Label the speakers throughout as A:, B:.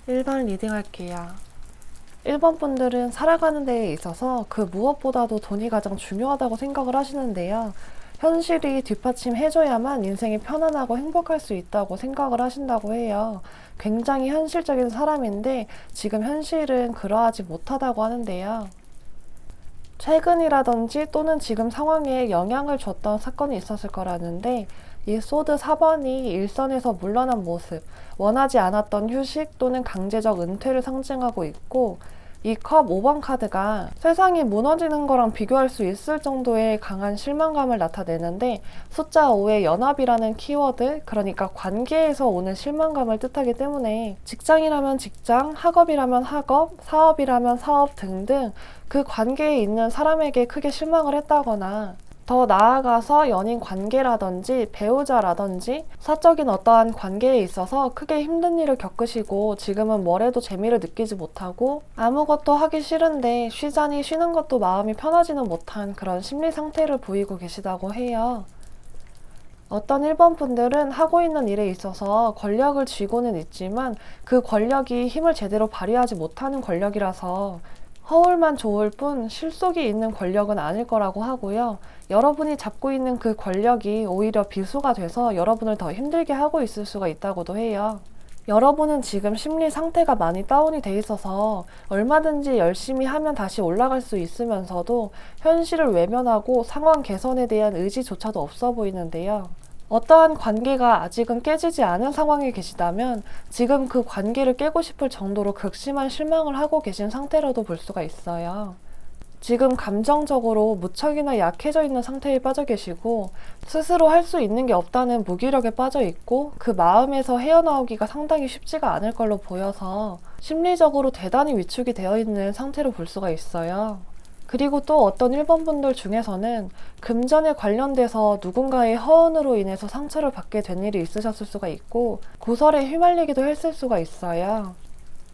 A: (1번) 리딩 할게요. 1번 분들은 살아가는 데에 있어서 그 무엇보다도 돈이 가장 중요하다고 생각을 하시는데요. 현실이 뒷받침해줘야만 인생이 편안하고 행복할 수 있다고 생각을 하신다고 해요. 굉장히 현실적인 사람인데 지금 현실은 그러하지 못하다고 하는데요. 최근이라든지 또는 지금 상황에 영향을 줬던 사건이 있었을 거라는데, 이 소드 4번이 일선에서 물러난 모습, 원하지 않았던 휴식 또는 강제적 은퇴를 상징하고 있고, 이 컵 5번 카드가 세상이 무너지는 거랑 비교할 수 있을 정도의 강한 실망감을 나타내는데, 숫자 5의 연합이라는 키워드, 그러니까 관계에서 오는 실망감을 뜻하기 때문에 직장이라면 직장, 학업이라면 학업, 사업이라면 사업 등등 그 관계에 있는 사람에게 크게 실망을 했다거나, 더 나아가서 연인 관계라든지 배우자라든지 사적인 어떠한 관계에 있어서 크게 힘든 일을 겪으시고 지금은 뭘 해도 재미를 느끼지 못하고 아무것도 하기 싫은데 쉬자니 쉬는 것도 마음이 편하지는 못한 그런 심리 상태를 보이고 계시다고 해요. 어떤 1번 분들은 하고 있는 일에 있어서 권력을 쥐고는 있지만 그 권력이 힘을 제대로 발휘하지 못하는 권력이라서 허울만 좋을 뿐 실속이 있는 권력은 아닐 거라고 하고요. 여러분이 잡고 있는 그 권력이 오히려 비수가 돼서 여러분을 더 힘들게 하고 있을 수가 있다고도 해요. 여러분은 지금 심리 상태가 많이 다운이 돼 있어서 얼마든지 열심히 하면 다시 올라갈 수 있으면서도 현실을 외면하고 상황 개선에 대한 의지조차도 없어 보이는데요. 어떠한 관계가 아직은 깨지지 않은 상황에 계시다면 지금 그 관계를 깨고 싶을 정도로 극심한 실망을 하고 계신 상태로도 볼 수가 있어요. 지금 감정적으로 무척이나 약해져 있는 상태에 빠져 계시고 스스로 할 수 있는 게 없다는 무기력에 빠져 있고 그 마음에서 헤어나오기가 상당히 쉽지가 않을 걸로 보여서 심리적으로 대단히 위축이 되어 있는 상태로 볼 수가 있어요. 그리고 또 어떤 1번 분들 중에서는 금전에 관련돼서 누군가의 허언으로 인해서 상처를 받게 된 일이 있으셨을 수가 있고 고설에 휘말리기도 했을 수가 있어요.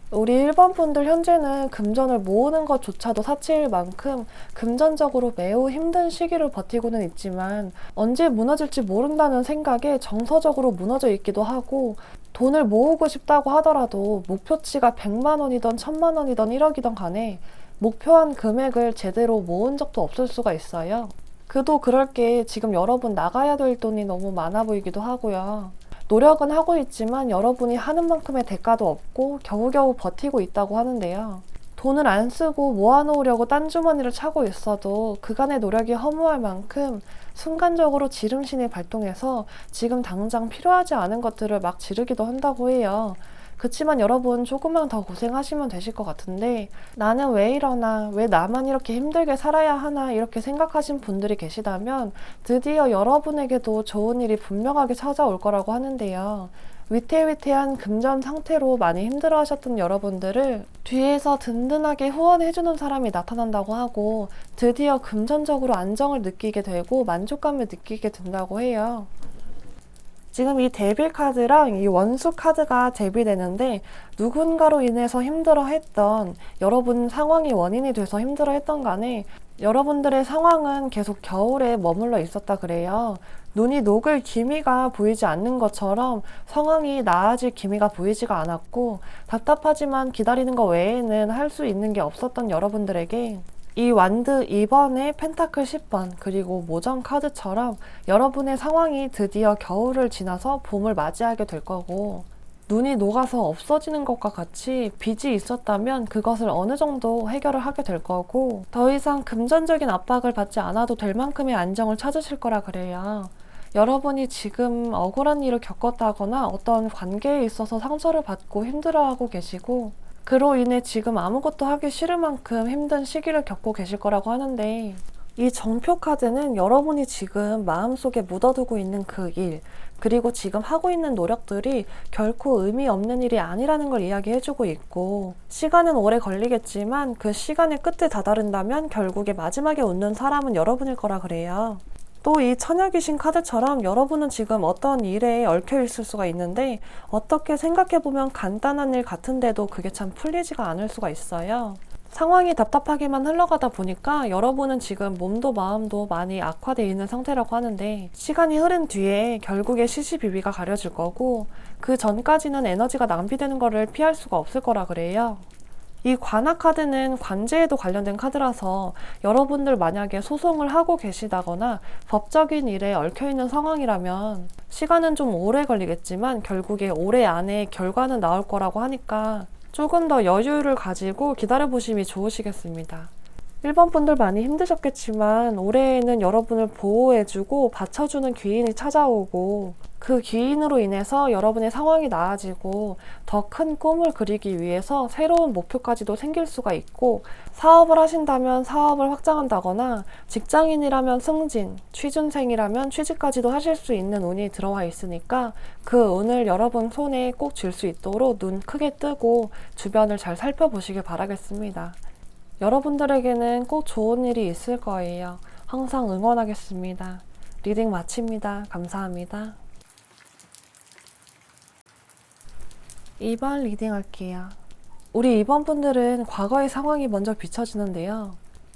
A: 우리 1번 분들 현재는 금전을 모으는 것조차도 사치일 만큼 금전적으로 매우 힘든 시기를 버티고는 있지만 언제 무너질지 모른다는 생각에 정서적으로 무너져 있기도 하고, 돈을 모으고 싶다고 하더라도 목표치가 100만 원이던 1000만 원이던 1억이던 간에 목표한 금액을 제대로 모은 적도 없을 수가 있어요. 그도 그럴 게 지금 여러분 나가야 될 돈이 너무 많아 보이기도 하고요. 노력은 하고 있지만 여러분이 하는 만큼의 대가도 없고 겨우겨우 버티고 있다고 하는데요. 돈을 안 쓰고 모아놓으려고 딴 주머니를 차고 있어도 그간의 노력이 허무할 만큼 순간적으로 지름신이 발동해서 지금 당장 필요하지 않은 것들을 막 지르기도 한다고 해요. 그치만 여러분 조금만 더 고생하시면 되실 것 같은데, 나는 왜 이러나, 왜 나만 이렇게 힘들게 살아야 하나 이렇게 생각하신 분들이 계시다면 드디어 여러분에게도 좋은 일이 분명하게 찾아올 거라고 하는데요. 위태위태한 금전 상태로 많이 힘들어 하셨던 여러분들을 뒤에서 든든하게 후원해주는 사람이 나타난다고 하고 드디어 금전적으로 안정을 느끼게 되고 만족감을 느끼게 된다고 해요. 지금 이 데빌 카드랑 이 원수 카드가 대비되는데, 누군가로 인해서 힘들어했던 여러분 상황이 원인이 돼서 힘들어했던 간에 여러분들의 상황은 계속 겨울에 머물러 있었다 그래요. 눈이 녹을 기미가 보이지 않는 것처럼 상황이 나아질 기미가 보이지가 않았고 답답하지만 기다리는 것 외에는 할 수 있는 게 없었던 여러분들에게 이 완드 2번의 펜타클 10번 그리고 모전 카드처럼 여러분의 상황이 드디어 겨울을 지나서 봄을 맞이하게 될 거고, 눈이 녹아서 없어지는 것과 같이 빚이 있었다면 그것을 어느 정도 해결을 하게 될 거고, 더 이상 금전적인 압박을 받지 않아도 될 만큼의 안정을 찾으실 거라 그래요. 여러분이 지금 억울한 일을 겪었다거나 어떤 관계에 있어서 상처를 받고 힘들어하고 계시고, 그로 인해 지금 아무것도 하기 싫을 만큼 힘든 시기를 겪고 계실 거라고 하는데, 이 정표 카드는 여러분이 지금 마음속에 묻어두고 있는 그 일, 그리고 지금 하고 있는 노력들이 결코 의미 없는 일이 아니라는 걸 이야기해주고 있고, 시간은 오래 걸리겠지만 그 시간의 끝에 다다른다면 결국에 마지막에 웃는 사람은 여러분일 거라 그래요. 또 이 처녀귀신 카드처럼 여러분은 지금 어떤 일에 얽혀 있을 수가 있는데, 어떻게 생각해보면 간단한 일 같은데도 그게 참 풀리지가 않을 수가 있어요. 상황이 답답하게만 흘러가다 보니까 여러분은 지금 몸도 마음도 많이 악화되어 있는 상태라고 하는데, 시간이 흐른 뒤에 결국에 시시비비가 가려질 거고, 그 전까지는 에너지가 낭비되는 거를 피할 수가 없을 거라 그래요. 이 관악 카드는 관제에도 관련된 카드라서 여러분들 만약에 소송을 하고 계시다거나 법적인 일에 얽혀있는 상황이라면 시간은 좀 오래 걸리겠지만 결국에 올해 안에 결과는 나올 거라고 하니까 조금 더 여유를 가지고 기다려보심이 좋으시겠습니다. 1번 분들 많이 힘드셨겠지만 올해에는 여러분을 보호해주고 받쳐주는 귀인이 찾아오고, 그 귀인으로 인해서 여러분의 상황이 나아지고 더 큰 꿈을 그리기 위해서 새로운 목표까지도 생길 수가 있고, 사업을 하신다면 사업을 확장한다거나 직장인이라면 승진, 취준생이라면 취직까지도 하실 수 있는 운이 들어와 있으니까 그 운을 여러분 손에 꼭 쥘 수 있도록 눈 크게 뜨고 주변을 잘 살펴보시길 바라겠습니다. 여러분들에게는 꼭 좋은 일이 있을 거예요. 항상 응원하겠습니다. 리딩 마칩니다. 감사합니다. 2번 리딩 할게요. 우리 2번 분들은 과거의 상황이 먼저 비춰지는데요.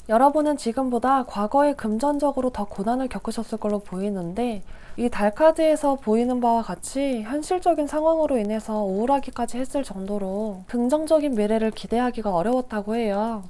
A: 여러분은 지금보다 과거에 금전적으로 더 고난을 겪으셨을 걸로 보이는데, 이 달카드에서 보이는 바와 같이 현실적인 상황으로 인해서 우울하기까지 했을 정도로 긍정적인 미래를 기대하기가 어려웠다고 해요.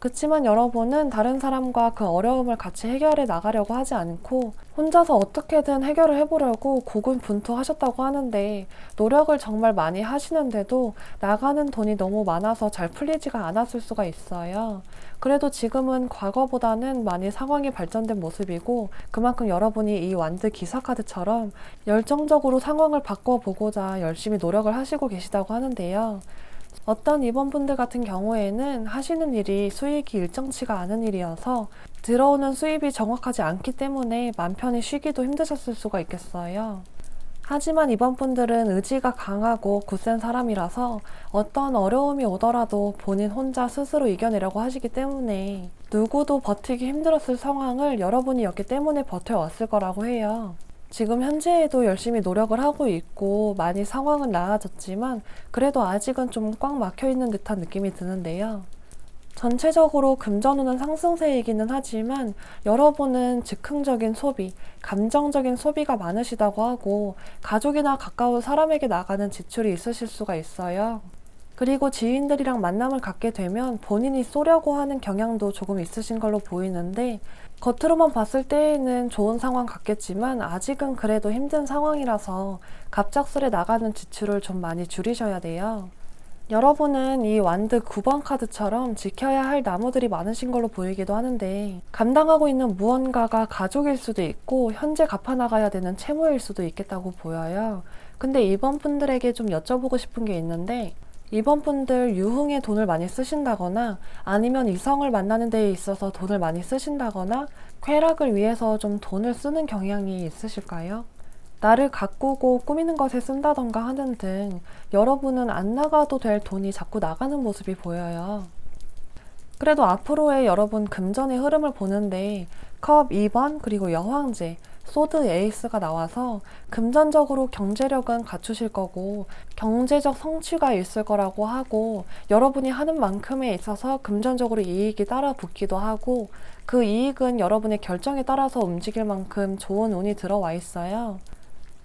A: 그치만 여러분은 다른 사람과 그 어려움을 같이 해결해 나가려고 하지 않고 혼자서 어떻게든 해결을 해보려고 고군분투하셨다고 하는데, 노력을 정말 많이 하시는데도 나가는 돈이 너무 많아서 잘 풀리지가 않았을 수가 있어요. 그래도 지금은 과거보다는 많이 상황이 발전된 모습이고, 그만큼 여러분이 이 완드 기사카드처럼 열정적으로 상황을 바꿔보고자 열심히 노력을 하시고 계시다고 하는데요. 어떤 2번 분들 같은 경우에는 하시는 일이 수익이 일정치가 않은 일이어서 들어오는 수입이 정확하지 않기 때문에 맘 편히 쉬기도 힘드셨을 수가 있겠어요. 하지만 2번 분들은 의지가 강하고 굳센 사람이라서 어떤 어려움이 오더라도 본인 혼자 스스로 이겨내려고 하시기 때문에 누구도 버티기 힘들었을 상황을 여러분이었기 때문에 버텨왔을 거라고 해요. 지금 현재에도 열심히 노력을 하고 있고 많이 상황은 나아졌지만 그래도 아직은 좀 꽉 막혀 있는 듯한 느낌이 드는데요. 전체적으로 금전운은 상승세이기는 하지만 여러분은 즉흥적인 소비, 감정적인 소비가 많으시다고 하고 가족이나 가까운 사람에게 나가는 지출이 있으실 수가 있어요. 그리고 지인들이랑 만남을 갖게 되면 본인이 쏘려고 하는 경향도 조금 있으신 걸로 보이는데, 겉으로만 봤을 때에는 좋은 상황 같겠지만 아직은 그래도 힘든 상황이라서 갑작스레 나가는 지출을 좀 많이 줄이셔야 돼요. 여러분은 이 완드 9번 카드처럼 지켜야 할 나무들이 많으신 걸로 보이기도 하는데, 감당하고 있는 무언가가 가족일 수도 있고 현재 갚아나가야 되는 채무일 수도 있겠다고 보여요. 근데 이번 분들에게 좀 여쭤보고 싶은 게 있는데, 이번 분들 유흥에 돈을 많이 쓰신다거나 아니면 이성을 만나는 데에 있어서 돈을 많이 쓰신다거나 쾌락을 위해서 좀 돈을 쓰는 경향이 있으실까요? 나를 가꾸고 꾸미는 것에 쓴다던가 하는 등 여러분은 안 나가도 될 돈이 자꾸 나가는 모습이 보여요. 그래도 앞으로의 여러분 금전의 흐름을 보는데 컵 2번 그리고 여황제, 소드 에이스가 나와서 금전적으로 경제력은 갖추실 거고 경제적 성취가 있을 거라고 하고, 여러분이 하는 만큼에 있어서 금전적으로 이익이 따라 붙기도 하고 그 이익은 여러분의 결정에 따라서 움직일 만큼 좋은 운이 들어와 있어요.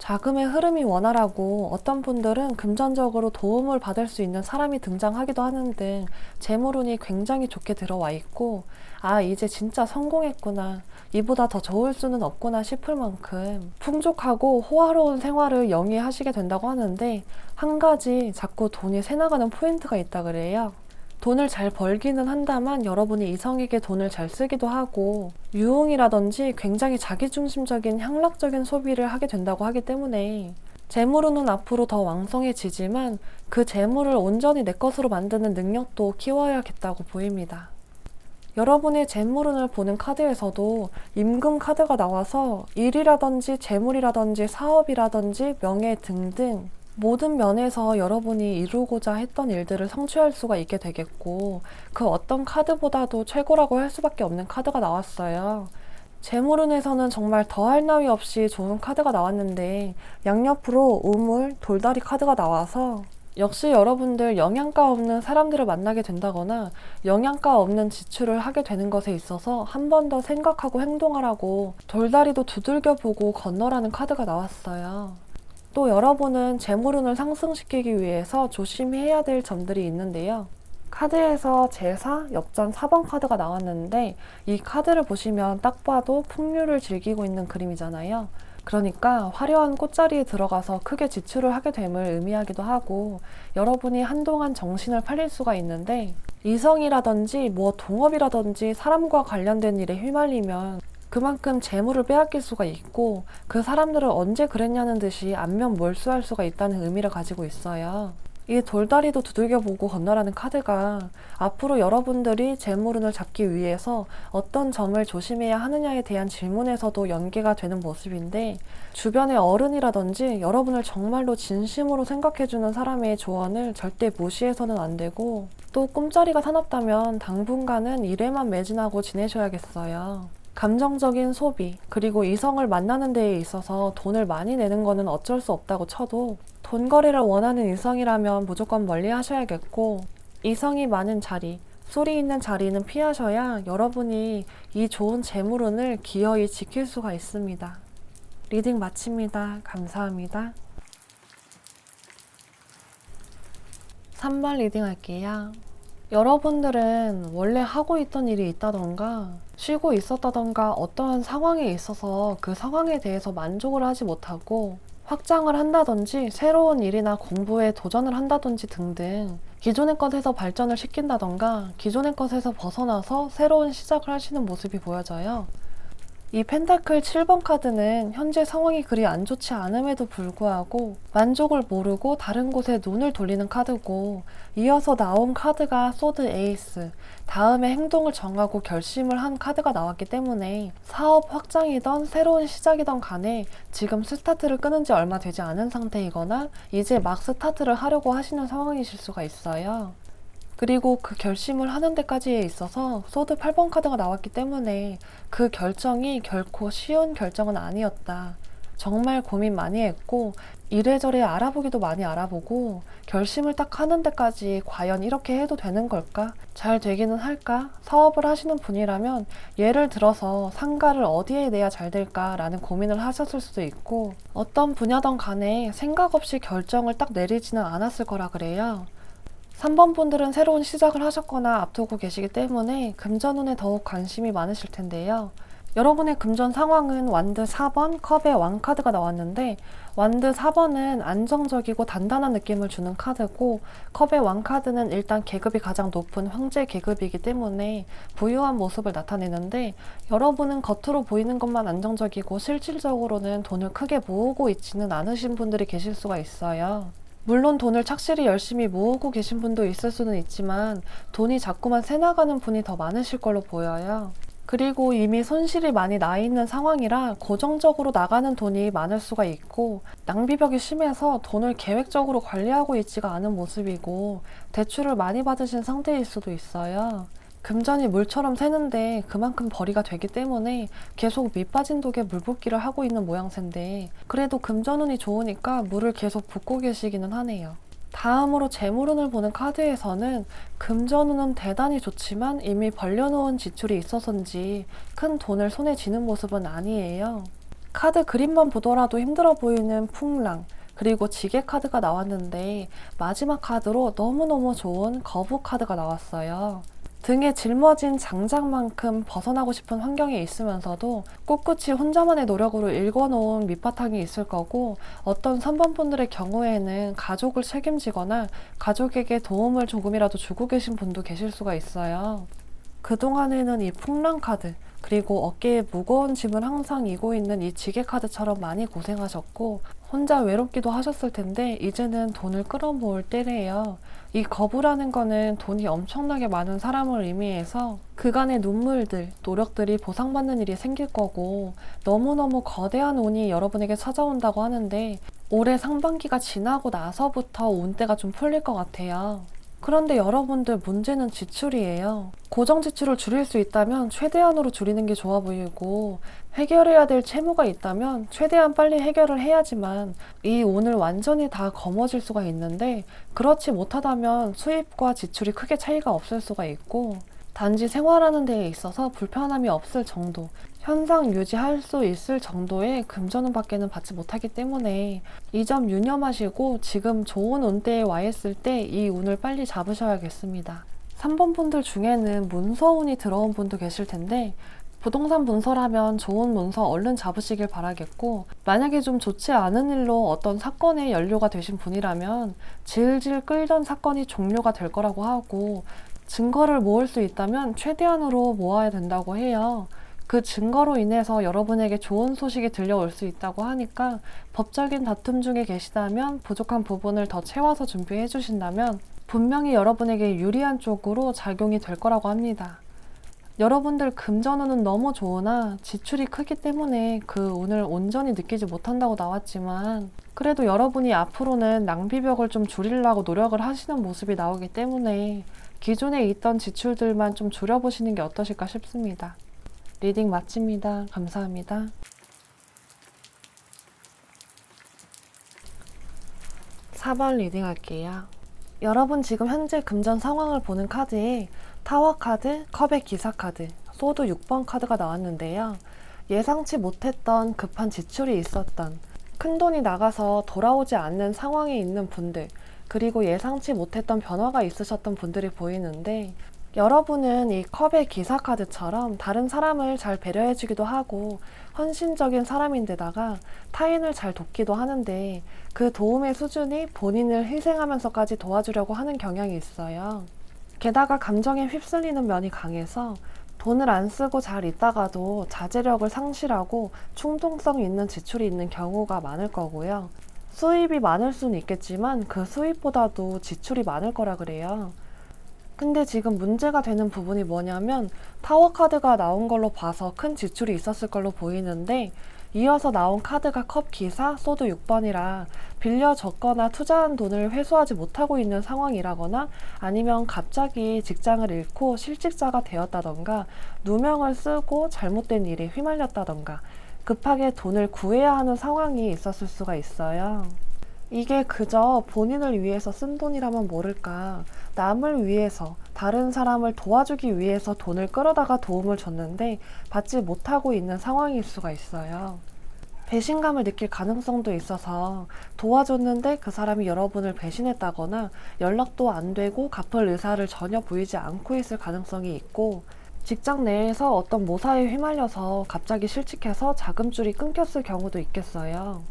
A: 자금의 흐름이 원활하고 어떤 분들은 금전적으로 도움을 받을 수 있는 사람이 등장하기도 하는 등 재물운이 굉장히 좋게 들어와 있고, 아, 이제 진짜 성공했구나, 이보다 더 좋을 수는 없구나 싶을 만큼 풍족하고 호화로운 생활을 영위하시게 된다고 하는데, 한 가지 자꾸 돈이 새나가는 포인트가 있다 그래요. 돈을 잘 벌기는 한다만 여러분이 이성에게 돈을 잘 쓰기도 하고, 유흥이라든지 굉장히 자기중심적인 향락적인 소비를 하게 된다고 하기 때문에 재물운은 앞으로 더 왕성해지지만 그 재물을 온전히 내 것으로 만드는 능력도 키워야겠다고 보입니다. 여러분의 재물운을 보는 카드에서도 임금 카드가 나와서 일이라든지 재물이라든지 사업이라든지 명예 등등 모든 면에서 여러분이 이루고자 했던 일들을 성취할 수가 있게 되겠고, 그 어떤 카드보다도 최고라고 할 수밖에 없는 카드가 나왔어요. 재물운에서는 정말 더할 나위 없이 좋은 카드가 나왔는데, 양옆으로 우물, 돌다리 카드가 나와서 역시 여러분들 영양가 없는 사람들을 만나게 된다거나 영양가 없는 지출을 하게 되는 것에 있어서 한 번 더 생각하고 행동하라고 돌다리도 두들겨 보고 건너라는 카드가 나왔어요. 또 여러분은 재물운을 상승시키기 위해서 조심해야 될 점들이 있는데요. 카드에서 제사, 역전 4번 카드가 나왔는데, 이 카드를 보시면 딱 봐도 풍류를 즐기고 있는 그림이잖아요. 그러니까 화려한 꽃자리에 들어가서 크게 지출을 하게 됨을 의미하기도 하고, 여러분이 한동안 정신을 팔릴 수가 있는데, 이성이라든지 동업이라든지 사람과 관련된 일에 휘말리면 그만큼 재물을 빼앗길 수가 있고, 그 사람들은 언제 그랬냐는 듯이 안면 몰수할 수가 있다는 의미를 가지고 있어요. 이 돌다리도 두들겨보고 건너라는 카드가 앞으로 여러분들이 재물운을 잡기 위해서 어떤 점을 조심해야 하느냐에 대한 질문에서도 연계가 되는 모습인데, 주변의 어른이라든지 여러분을 정말로 진심으로 생각해주는 사람의 조언을 절대 무시해서는 안 되고, 또 꿈자리가 사납다면 당분간은 일에만 매진하고 지내셔야겠어요. 감정적인 소비, 그리고 이성을 만나는 데에 있어서 돈을 많이 내는 거는 어쩔 수 없다고 쳐도, 돈 거래를 원하는 이성이라면 무조건 멀리 하셔야겠고, 이성이 많은 자리, 소리 있는 자리는 피하셔야 여러분이 이 좋은 재물운을 기어이 지킬 수가 있습니다. 리딩 마칩니다. 감사합니다. 3번 리딩 할게요. 여러분들은 원래 하고 있던 일이 있다던가 쉬고 있었다던가 어떠한 상황에 있어서 그 상황에 대해서 만족을 하지 못하고 확장을 한다든지 새로운 일이나 공부에 도전을 한다든지 등등 기존의 것에서 발전을 시킨다던가 기존의 것에서 벗어나서 새로운 시작을 하시는 모습이 보여져요. 이 펜타클 7번 카드는 현재 상황이 그리 안 좋지 않음에도 불구하고 만족을 모르고 다른 곳에 눈을 돌리는 카드고, 이어서 나온 카드가 소드 에이스, 다음에 행동을 정하고 결심을 한 카드가 나왔기 때문에 사업 확장이던 새로운 시작이던 간에 지금 스타트를 끊은 지 얼마 되지 않은 상태이거나 이제 막 스타트를 하려고 하시는 상황이실 수가 있어요. 그리고 그 결심을 하는 데까지에 있어서 소드 8번 카드가 나왔기 때문에 그 결정이 결코 쉬운 결정은 아니었다. 정말 고민 많이 했고 이래저래 알아보기도 많이 알아보고 결심을 딱 하는 데까지 과연 이렇게 해도 되는 걸까? 잘 되기는 할까? 사업을 하시는 분이라면 예를 들어서 상가를 어디에 내야 잘 될까라는 고민을 하셨을 수도 있고, 어떤 분야든 간에 생각 없이 결정을 딱 내리지는 않았을 거라 그래요. 3번 분들은 새로운 시작을 하셨거나 앞두고 계시기 때문에 금전운에 더욱 관심이 많으실 텐데요. 여러분의 금전 상황은 완드 4번 컵의 왕 카드가 나왔는데, 완드 4번은 안정적이고 단단한 느낌을 주는 카드고, 컵의 왕 카드는 일단 계급이 가장 높은 황제 계급이기 때문에 부유한 모습을 나타내는데, 여러분은 겉으로 보이는 것만 안정적이고 실질적으로는 돈을 크게 모으고 있지는 않으신 분들이 계실 수가 있어요. 물론 돈을 착실히 열심히 모으고 계신 분도 있을 수는 있지만 돈이 자꾸만 새나가는 분이 더 많으실 걸로 보여요. 그리고 이미 손실이 많이 나 있는 상황이라 고정적으로 나가는 돈이 많을 수가 있고, 낭비벽이 심해서 돈을 계획적으로 관리하고 있지가 않은 모습이고 대출을 많이 받으신 상태일 수도 있어요. 금전이 물처럼 새는데 그만큼 벌이가 되기 때문에 계속 밑 빠진 독에 물 붓기를 하고 있는 모양새인데, 그래도 금전운이 좋으니까 물을 계속 붓고 계시기는 하네요. 다음으로 재물운을 보는 카드에서는 금전운은 대단히 좋지만 이미 벌려놓은 지출이 있어서인지 큰 돈을 손에 쥐는 모습은 아니에요. 카드 그림만 보더라도 힘들어 보이는 풍랑, 그리고 지게 카드가 나왔는데 마지막 카드로 너무너무 좋은 거부 카드가 나왔어요. 등에 짊어진 장작만큼 벗어나고 싶은 환경에 있으면서도 꿋꿋이 혼자만의 노력으로 읽어놓은 밑바탕이 있을 거고, 어떤 3번 분들의 경우에는 가족을 책임지거나 가족에게 도움을 조금이라도 주고 계신 분도 계실 수가 있어요. 그동안에는 이 풍랑 카드, 그리고 어깨에 무거운 짐을 항상 이고 있는 이 지게 카드처럼 많이 고생하셨고 혼자 외롭기도 하셨을 텐데, 이제는 돈을 끌어모을 때래요. 이 거부라는 거는 돈이 엄청나게 많은 사람을 의미해서 그간의 눈물들, 노력들이 보상받는 일이 생길 거고, 너무너무 거대한 운이 여러분에게 찾아온다고 하는데 올해 상반기가 지나고 나서부터 운대가 좀 풀릴 것 같아요. 그런데 여러분들, 문제는 지출이에요. 고정 지출을 줄일 수 있다면 최대한으로 줄이는 게 좋아 보이고, 해결해야 될 채무가 있다면 최대한 빨리 해결을 해야지만 이 오늘 완전히 다 거머쥘 수가 있는데, 그렇지 못하다면 수입과 지출이 크게 차이가 없을 수가 있고, 단지 생활하는 데에 있어서 불편함이 없을 정도, 현상 유지할 수 있을 정도의 금전운 밖에는 받지 못하기 때문에 이 점 유념하시고 지금 좋은 운대에 와 있을 때 이 운을 빨리 잡으셔야겠습니다. 3번 분들 중에는 문서운이 들어온 분도 계실 텐데, 부동산 문서라면 좋은 문서 얼른 잡으시길 바라겠고, 만약에 좀 좋지 않은 일로 어떤 사건에 연루가 되신 분이라면 질질 끌던 사건이 종료가 될 거라고 하고, 증거를 모을 수 있다면 최대한으로 모아야 된다고 해요. 그 증거로 인해서 여러분에게 좋은 소식이 들려올 수 있다고 하니까, 법적인 다툼 중에 계시다면 부족한 부분을 더 채워서 준비해 주신다면 분명히 여러분에게 유리한 쪽으로 작용이 될 거라고 합니다. 여러분들 금전운은 너무 좋으나 지출이 크기 때문에 그 운을 온전히 느끼지 못한다고 나왔지만, 그래도 여러분이 앞으로는 낭비벽을 좀 줄이려고 노력을 하시는 모습이 나오기 때문에 기존에 있던 지출들만 좀 줄여보시는 게 어떠실까 싶습니다. 리딩 마칩니다. 감사합니다. 4번 리딩 할게요. 여러분, 지금 현재 금전 상황을 보는 카드에 타워 카드, 컵의 기사 카드, 소드 6번 카드가 나왔는데요. 예상치 못했던 급한 지출이 있었던, 큰 돈이 나가서 돌아오지 않는 상황에 있는 분들, 그리고 예상치 못했던 변화가 있으셨던 분들이 보이는데, 여러분은 이 컵의 기사 카드처럼 다른 사람을 잘 배려해주기도 하고 헌신적인 사람인데다가 타인을 잘 돕기도 하는데, 그 도움의 수준이 본인을 희생하면서까지 도와주려고 하는 경향이 있어요. 게다가 감정에 휩쓸리는 면이 강해서 돈을 안 쓰고 잘 있다가도 자제력을 상실하고 충동성 있는 지출이 있는 경우가 많을 거고요. 수입이 많을 수는 있겠지만 그 수입보다도 지출이 많을 거라 그래요. 근데 지금 문제가 되는 부분이 뭐냐면, 타워 카드가 나온 걸로 봐서 큰 지출이 있었을 걸로 보이는데, 이어서 나온 카드가 컵 기사, 소드 6번이라 빌려줬거나 투자한 돈을 회수하지 못하고 있는 상황이라거나, 아니면 갑자기 직장을 잃고 실직자가 되었다던가, 누명을 쓰고 잘못된 일에 휘말렸다던가, 급하게 돈을 구해야 하는 상황이 있었을 수가 있어요. 이게 그저 본인을 위해서 쓴 돈이라면 모를까, 남을 위해서, 다른 사람을 도와주기 위해서 돈을 끌어다가 도움을 줬는데 받지 못하고 있는 상황일 수가 있어요. 배신감을 느낄 가능성도 있어서 도와줬는데 그 사람이 여러분을 배신했다거나 연락도 안 되고 갚을 의사를 전혀 보이지 않고 있을 가능성이 있고, 직장 내에서 어떤 모사에 휘말려서 갑자기 실직해서 자금줄이 끊겼을 경우도 있겠어요.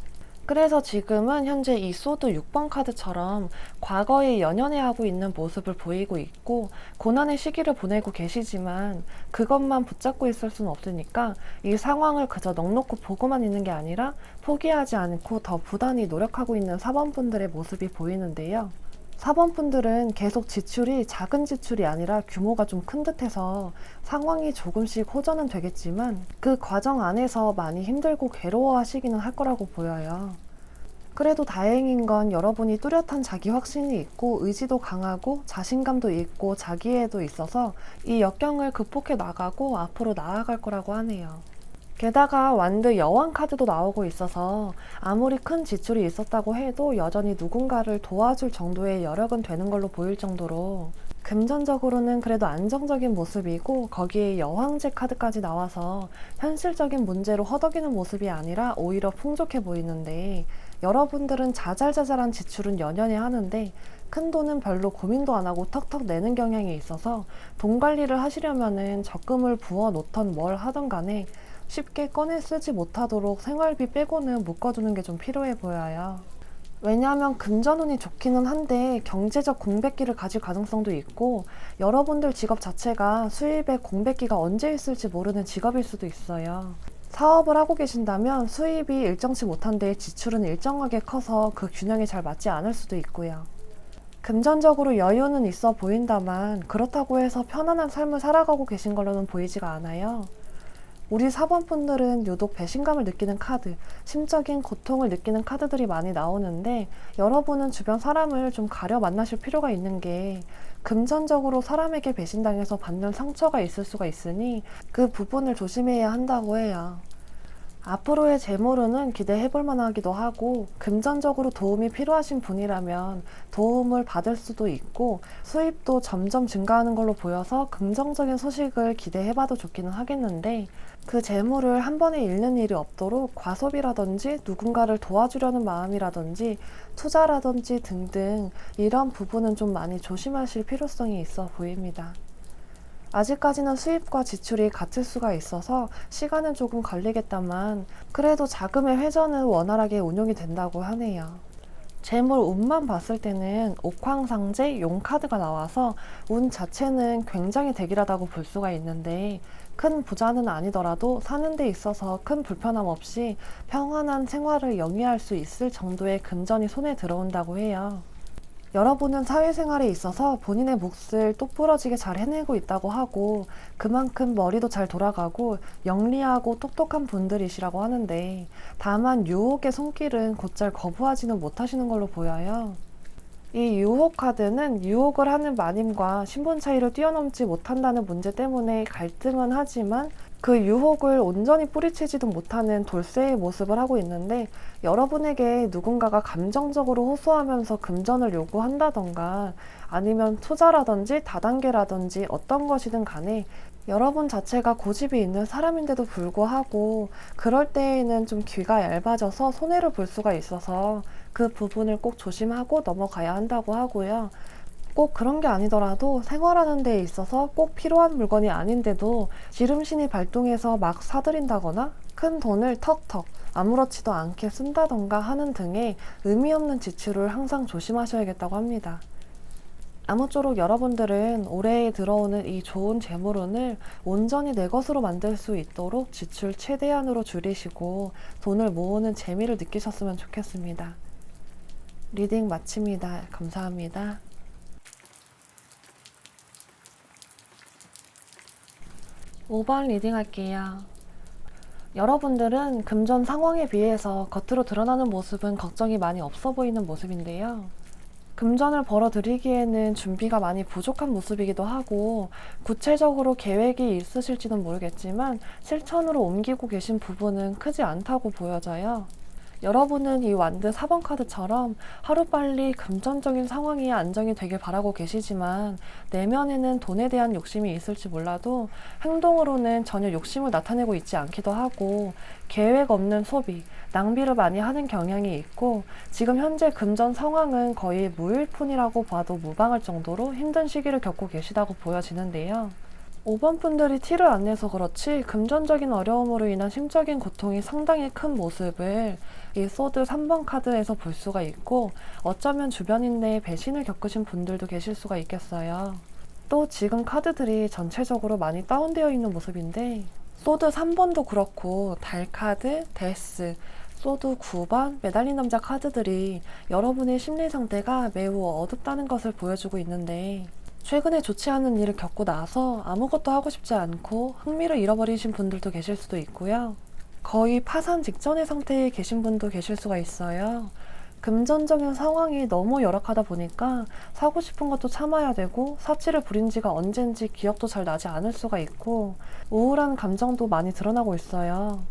A: 그래서 지금은 현재 이 소드 6번 카드처럼 과거에 연연해하고 있는 모습을 보이고 있고 고난의 시기를 보내고 계시지만, 그것만 붙잡고 있을 수는 없으니까 이 상황을 그저 넋놓고 보고만 있는 게 아니라 포기하지 않고 더 부단히 노력하고 있는 4번 분들의 모습이 보이는데요. 4번 분들은 계속 지출이 작은 지출이 아니라 규모가 좀 큰 듯해서 상황이 조금씩 호전은 되겠지만 그 과정 안에서 많이 힘들고 괴로워하시기는 할 거라고 보여요. 그래도 다행인 건 여러분이 뚜렷한 자기 확신이 있고 의지도 강하고 자신감도 있고 자기애도 있어서 이 역경을 극복해 나가고 앞으로 나아갈 거라고 하네요. 게다가 완드 여왕 카드도 나오고 있어서 아무리 큰 지출이 있었다고 해도 여전히 누군가를 도와줄 정도의 여력은 되는 걸로 보일 정도로 금전적으로는 그래도 안정적인 모습이고 거기에 여황제 카드까지 나와서 현실적인 문제로 허덕이는 모습이 아니라 오히려 풍족해 보이는데, 여러분들은 자잘자잘한 지출은 연연히 하는데 큰 돈은 별로 고민도 안 하고 턱턱 내는 경향이 있어서 돈 관리를 하시려면은 적금을 부어 놓던 뭘 하던 간에 쉽게 꺼내 쓰지 못하도록 생활비 빼고는 묶어두는 게 좀 필요해 보여요. 왜냐하면 금전운이 좋기는 한데 경제적 공백기를 가질 가능성도 있고, 여러분들 직업 자체가 수입에 공백기가 언제 있을지 모르는 직업일 수도 있어요. 사업을 하고 계신다면 수입이 일정치 못한데 지출은 일정하게 커서 그 균형이 잘 맞지 않을 수도 있고요. 금전적으로 여유는 있어 보인다만 그렇다고 해서 편안한 삶을 살아가고 계신 걸로는 보이지가 않아요. 우리 사번분들은 유독 배신감을 느끼는 카드, 심적인 고통을 느끼는 카드들이 많이 나오는데, 여러분은 주변 사람을 좀 가려 만나실 필요가 있는 게, 금전적으로 사람에게 배신당해서 받는 상처가 있을 수가 있으니 그 부분을 조심해야 한다고 해요. 앞으로의 재물운은 기대해볼 만하기도 하고, 금전적으로 도움이 필요하신 분이라면 도움을 받을 수도 있고, 수입도 점점 증가하는 걸로 보여서 긍정적인 소식을 기대해봐도 좋기는 하겠는데, 그 재물을 한 번에 잃는 일이 없도록 과소비라든지 누군가를 도와주려는 마음이라든지 투자라든지 등등 이런 부분은 좀 많이 조심하실 필요성이 있어 보입니다. 아직까지는 수입과 지출이 같을 수가 있어서 시간은 조금 걸리겠다만 그래도 자금의 회전은 원활하게 운용이 된다고 하네요. 재물 운만 봤을 때는 옥황상제 용카드가 나와서 운 자체는 굉장히 대길하다고 볼 수가 있는데, 큰 부자는 아니더라도 사는 데 있어서 큰 불편함 없이 평안한 생활을 영위할 수 있을 정도의 금전이 손에 들어온다고 해요. 여러분은 사회생활에 있어서 본인의 몫을 똑부러지게 잘 해내고 있다고 하고, 그만큼 머리도 잘 돌아가고 영리하고 똑똑한 분들이시라고 하는데, 다만 유혹의 손길은 곧잘 거부하지는 못하시는 걸로 보여요. 이 유혹 카드는 유혹을 하는 마님과 신분 차이를 뛰어넘지 못한다는 문제 때문에 갈등은 하지만 그 유혹을 온전히 뿌리치지도 못하는 돌쇠의 모습을 하고 있는데, 여러분에게 누군가가 감정적으로 호소하면서 금전을 요구한다던가 아니면 투자라든지 다단계라든지 어떤 것이든 간에 여러분 자체가 고집이 있는 사람인데도 불구하고 그럴 때에는 좀 귀가 얇아져서 손해를 볼 수가 있어서 그 부분을 꼭 조심하고 넘어가야 한다고 하고요. 꼭 그런 게 아니더라도 생활하는 데 있어서 꼭 필요한 물건이 아닌데도 지름신이 발동해서 막 사들인다거나 큰 돈을 턱턱 아무렇지도 않게 쓴다던가 하는 등의 의미 없는 지출을 항상 조심하셔야겠다고 합니다. 아무쪼록 여러분들은 올해에 들어오는 이 좋은 재물운을 온전히 내 것으로 만들 수 있도록 지출 최대한으로 줄이시고 돈을 모으는 재미를 느끼셨으면 좋겠습니다. 리딩 마칩니다. 감사합니다. 5번 리딩 할게요. 여러분들은 금전 상황에 비해서 겉으로 드러나는 모습은 걱정이 많이 없어 보이는 모습인데요. 금전을 벌어들이기에는 준비가 많이 부족한 모습이기도 하고, 구체적으로 계획이 있으실지는 모르겠지만 실천으로 옮기고 계신 부분은 크지 않다고 보여져요. 여러분은 이 완드 4번 카드처럼 하루빨리 금전적인 상황이 안정이 되길 바라고 계시지만 내면에는 돈에 대한 욕심이 있을지 몰라도 행동으로는 전혀 욕심을 나타내고 있지 않기도 하고, 계획 없는 소비, 낭비를 많이 하는 경향이 있고, 지금 현재 금전 상황은 거의 무일푼이라고 봐도 무방할 정도로 힘든 시기를 겪고 계시다고 보여지는데요. 5번 분들이 티를 안 내서 그렇지 금전적인 어려움으로 인한 심적인 고통이 상당히 큰 모습을 이 소드 3번 카드에서 볼 수가 있고, 어쩌면 주변인 내에 배신을 겪으신 분들도 계실 수가 있겠어요. 또 지금 카드들이 전체적으로 많이 다운되어 있는 모습인데, 소드 3번도 그렇고 달 카드, 데스, 소드 9번, 매달린 남자 카드들이 여러분의 심리 상태가 매우 어둡다는 것을 보여주고 있는데, 최근에 좋지 않은 일을 겪고 나서 아무것도 하고 싶지 않고 흥미를 잃어버리신 분들도 계실 수도 있고요. 거의 파산 직전의 상태에 계신 분도 계실 수가 있어요. 금전적인 상황이 너무 열악하다 보니까 사고 싶은 것도 참아야 되고 사치를 부린 지가 언젠지 기억도 잘 나지 않을 수가 있고 우울한 감정도 많이 드러나고 있어요.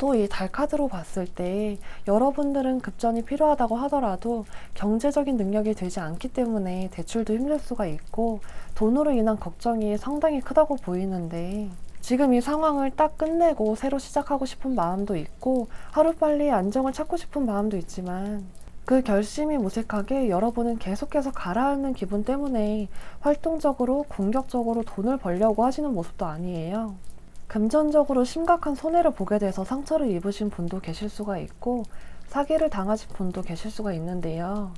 A: 또 이 달 카드로 봤을 때 여러분들은 급전이 필요하다고 하더라도 경제적인 능력이 되지 않기 때문에 대출도 힘들 수가 있고 돈으로 인한 걱정이 상당히 크다고 보이는데, 지금 이 상황을 딱 끝내고 새로 시작하고 싶은 마음도 있고 하루빨리 안정을 찾고 싶은 마음도 있지만, 그 결심이 무색하게 여러분은 계속해서 가라앉는 기분 때문에 활동적으로 공격적으로 돈을 벌려고 하시는 모습도 아니에요. 금전적으로 심각한 손해를 보게 돼서 상처를 입으신 분도 계실 수가 있고 사기를 당하신 분도 계실 수가 있는데요.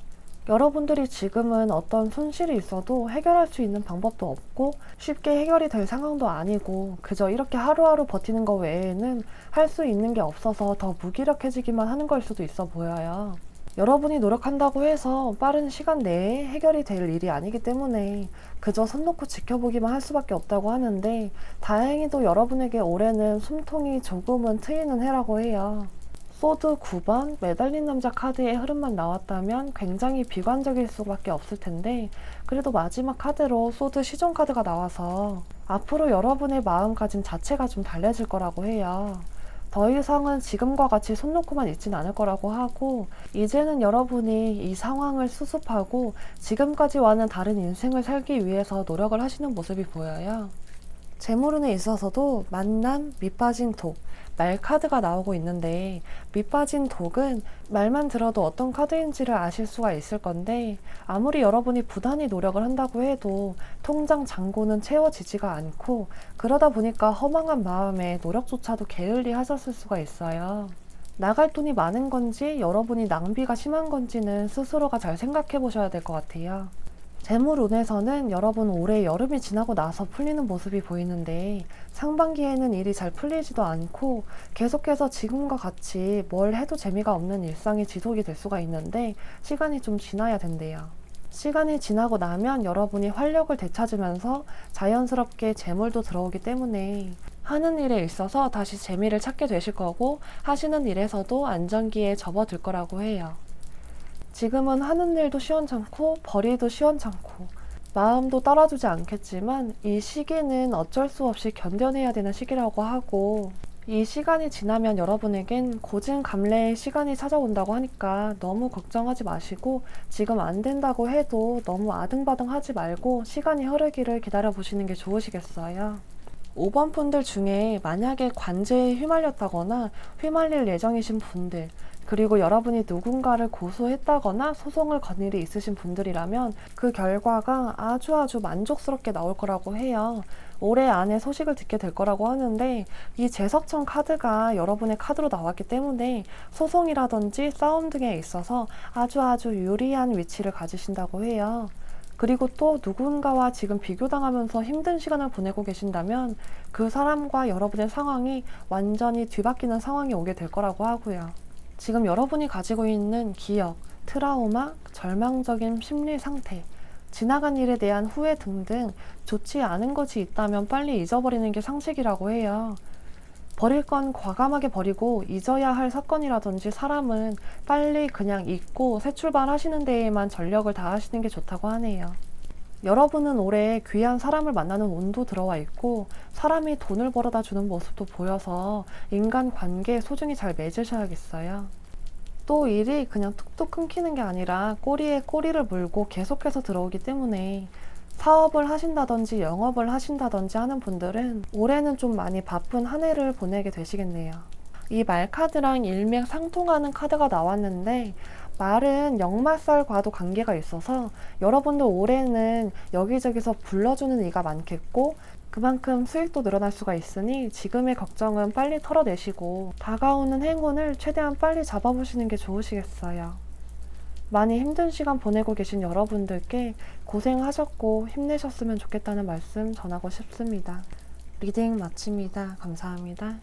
A: 여러분들이 지금은 어떤 손실이 있어도 해결할 수 있는 방법도 없고 쉽게 해결이 될 상황도 아니고 그저 이렇게 하루하루 버티는 것 외에는 할 수 있는 게 없어서 더 무기력해지기만 하는 걸 수도 있어 보여요. 여러분이 노력한다고 해서 빠른 시간 내에 해결이 될 일이 아니기 때문에 그저 손 놓고 지켜보기만 할 수밖에 없다고 하는데, 다행히도 여러분에게 올해는 숨통이 조금은 트이는 해라고 해요. 소드 9번 매달린 남자 카드의 흐름만 나왔다면 굉장히 비관적일 수밖에 없을 텐데, 그래도 마지막 카드로 소드 시종 카드가 나와서 앞으로 여러분의 마음가짐 자체가 좀 달라질 거라고 해요. 더 이상은 지금과 같이 손 놓고만 있진 않을 거라고 하고, 이제는 여러분이 이 상황을 수습하고 지금까지와는 다른 인생을 살기 위해서 노력을 하시는 모습이 보여요. 재물운에 있어서도 만남, 밑빠진 독, 말 카드가 나오고 있는데, 밑빠진 독은 말만 들어도 어떤 카드인지를 아실 수가 있을 건데, 아무리 여러분이 부단히 노력을 한다고 해도 통장 잔고는 채워지지가 않고, 그러다 보니까 허망한 마음에 노력조차도 게을리 하셨을 수가 있어요. 나갈 돈이 많은 건지 여러분이 낭비가 심한 건지는 스스로가 잘 생각해 보셔야 될 것 같아요. 재물운에서는 여러분 올해 여름이 지나고 나서 풀리는 모습이 보이는데, 상반기에는 일이 잘 풀리지도 않고 계속해서 지금과 같이 뭘 해도 재미가 없는 일상이 지속이 될 수가 있는데, 시간이 좀 지나야 된대요. 시간이 지나고 나면 여러분이 활력을 되찾으면서 자연스럽게 재물도 들어오기 때문에 하는 일에 있어서 다시 재미를 찾게 되실 거고, 하시는 일에서도 안정기에 접어들 거라고 해요. 지금은 하는 일도 시원찮고 벌이도 시원찮고 마음도 따라주지 않겠지만, 이 시기는 어쩔 수 없이 견뎌내야 되는 시기라고 하고, 이 시간이 지나면 여러분에겐 고진감래의 시간이 찾아온다고 하니까 너무 걱정하지 마시고, 지금 안 된다고 해도 너무 아등바등 하지 말고 시간이 흐르기를 기다려 보시는 게 좋으시겠어요. 5번 분들 중에 만약에 관제에 휘말렸다거나 휘말릴 예정이신 분들, 그리고 여러분이 누군가를 고소했다거나 소송을 건 일이 있으신 분들이라면 그 결과가 아주 만족스럽게 나올 거라고 해요. 올해 안에 소식을 듣게 될 거라고 하는데, 이 제석천 카드가 여러분의 카드로 나왔기 때문에 소송이라든지 싸움 등에 있어서 아주 유리한 위치를 가지신다고 해요. 그리고 또 누군가와 지금 비교당하면서 힘든 시간을 보내고 계신다면 그 사람과 여러분의 상황이 완전히 뒤바뀌는 상황이 오게 될 거라고 하고요. 지금 여러분이 가지고 있는 기억, 트라우마, 절망적인 심리 상태, 지나간 일에 대한 후회 등등 좋지 않은 것이 있다면 빨리 잊어버리는 게 상식이라고 해요. 버릴 건 과감하게 버리고 잊어야 할 사건이라든지 사람은 빨리 그냥 잊고 새 출발하시는 데에만 전력을 다하시는 게 좋다고 하네요. 여러분은 올해 귀한 사람을 만나는 운도 들어와 있고, 사람이 돈을 벌어다 주는 모습도 보여서 인간관계 소중히 잘 맺으셔야겠어요. 또 일이 그냥 툭툭 끊기는 게 아니라 꼬리에 꼬리를 물고 계속해서 들어오기 때문에 사업을 하신다든지 영업을 하신다든지 하는 분들은 올해는 좀 많이 바쁜 한 해를 보내게 되시겠네요. 이 말 카드랑 일맥상통하는 카드가 나왔는데, 말은 역마살과도 관계가 있어서 여러분들 올해는 여기저기서 불러주는 이가 많겠고, 그만큼 수익도 늘어날 수가 있으니 지금의 걱정은 빨리 털어내시고 다가오는 행운을 최대한 빨리 잡아보시는 게 좋으시겠어요. 많이 힘든 시간 보내고 계신 여러분들께 고생하셨고 힘내셨으면 좋겠다는 말씀 전하고 싶습니다. 리딩 마칩니다. 감사합니다.